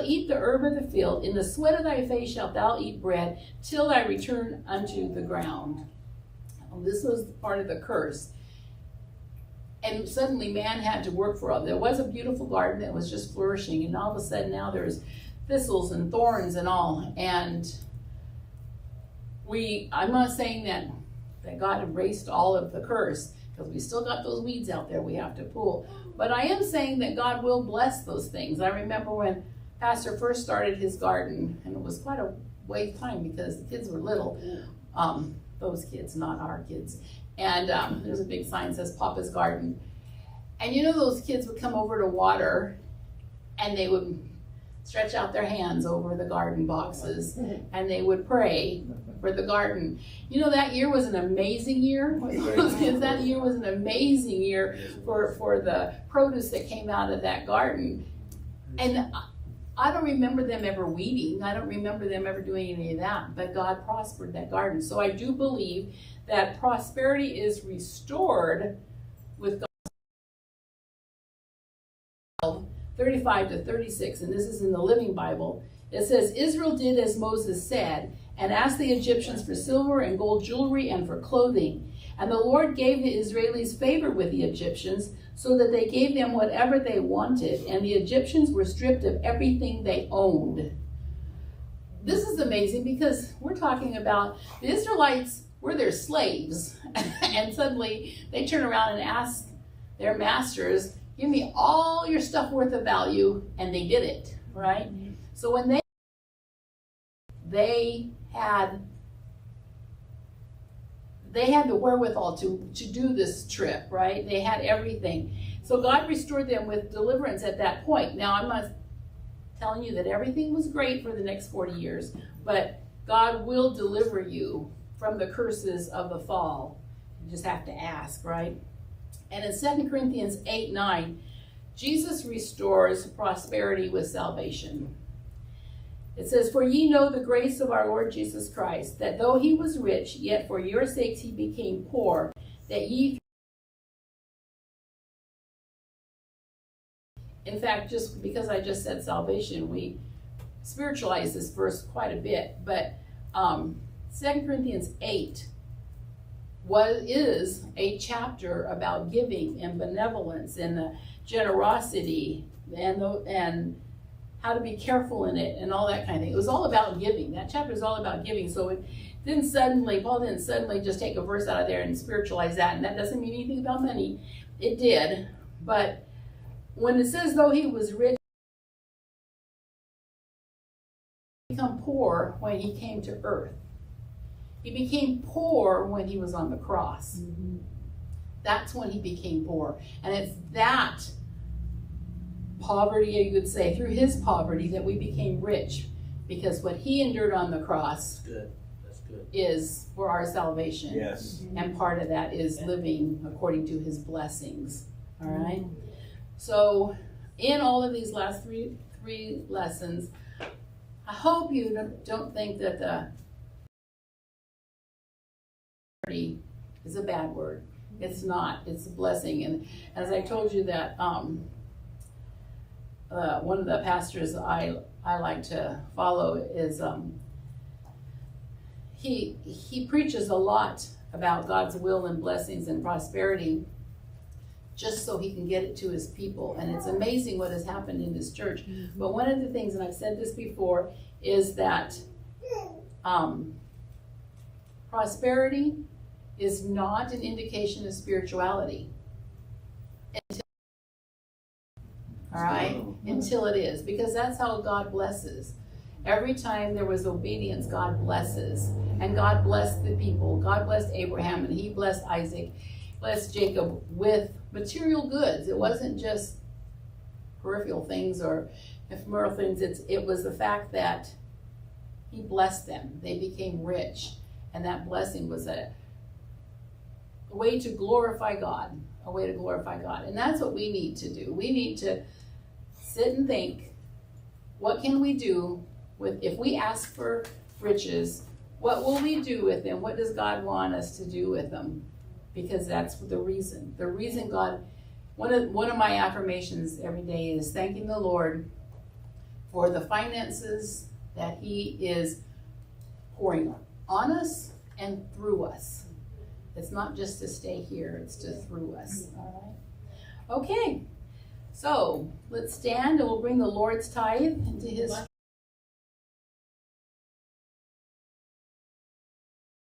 eat the herb of the field. In the sweat of thy face shalt thou eat bread, till I return unto the ground. Well, this was part of the curse. And suddenly man had to work for all. There was a beautiful garden that was just flourishing, and all of a sudden now there's thistles and thorns and all. And I'm not saying that God erased all of the curse, because we still got those weeds out there we have to pull. But I am saying that God will bless those things. I remember when Pastor first started his garden, and it was quite a way of time because the kids were little. Those kids, not our kids. And there's a big sign that says Papa's Garden. And you know, those kids would come over to water, and they would stretch out their hands over the garden boxes, and they would pray for the garden. You know, that year was an amazing year. That year was an amazing year for the produce that came out of that garden. And I don't remember them ever weeding. I don't remember them ever doing any of that, but God prospered that garden. So I do believe that prosperity is restored with God. 35 to 36, and this is in the Living Bible. It says, Israel did as Moses said, and asked the Egyptians for silver and gold jewelry and for clothing. And the Lord gave the Israelis favor with the Egyptians, so that they gave them whatever they wanted, and the Egyptians were stripped of everything they owned. This is amazing, because we're talking about the Israelites were their slaves, and suddenly they turn around and ask their masters, give me all your stuff worth of value, and they did it, right? Mm-hmm. So when they had the wherewithal to do this trip, right? They had everything. So God restored them with deliverance at that point. Now, I'm not telling you that everything was great for the next 40 years, but God will deliver you from the curses of the fall. You just have to ask, right? And in 2 Corinthians 8:9, Jesus restores prosperity with salvation. It says, for ye know the grace of our Lord Jesus Christ, that though he was rich, yet for your sakes he became poor, that ye... In fact, just because I just said salvation, we spiritualize this verse quite a bit, but 2 Corinthians 8 is a chapter about giving and benevolence and generosity and how to be careful in it and all that kind of thing. It was all about giving. That chapter is all about giving. So Paul didn't suddenly just take a verse out of there and spiritualize that. And that doesn't mean anything about money. It did. But when it says, though he was rich, he became poor when he came to earth. He became poor when he was on the cross. Mm-hmm. That's when he became poor. And it's that poverty, you could say, through his poverty that we became rich, because what he endured on the cross is for our salvation. Yes. And part of that is living according to his blessings. All right? So in all of these last three lessons, I hope you don't think that the is a bad word. It's not. It's a blessing. And as I told you that one of the pastors I like to follow is he preaches a lot about God's will and blessings and prosperity, just so he can get it to his people. And it's amazing what has happened in this church. Mm-hmm. But one of the things, and I've said this before, is that prosperity is not an indication of spirituality. All right? Until it is. Because that's how God blesses. Every time there was obedience, God blesses. And God blessed the people. God blessed Abraham, and he blessed Isaac, blessed Jacob with material goods. It wasn't just peripheral things or ephemeral things. It was the fact that he blessed them. They became rich. And that blessing was a way to glorify God. A way to glorify God. And that's what we need to do. We need to sit and think, what can we do with, if we ask for riches, what will we do with them? What does God want us to do with them? Because that's the reason. The reason God, one of my affirmations every day is thanking the Lord for the finances that he is pouring on us and through us. It's not just to stay here, it's to through us. All right. Okay, so let's stand and we'll bring the Lord's tithe into his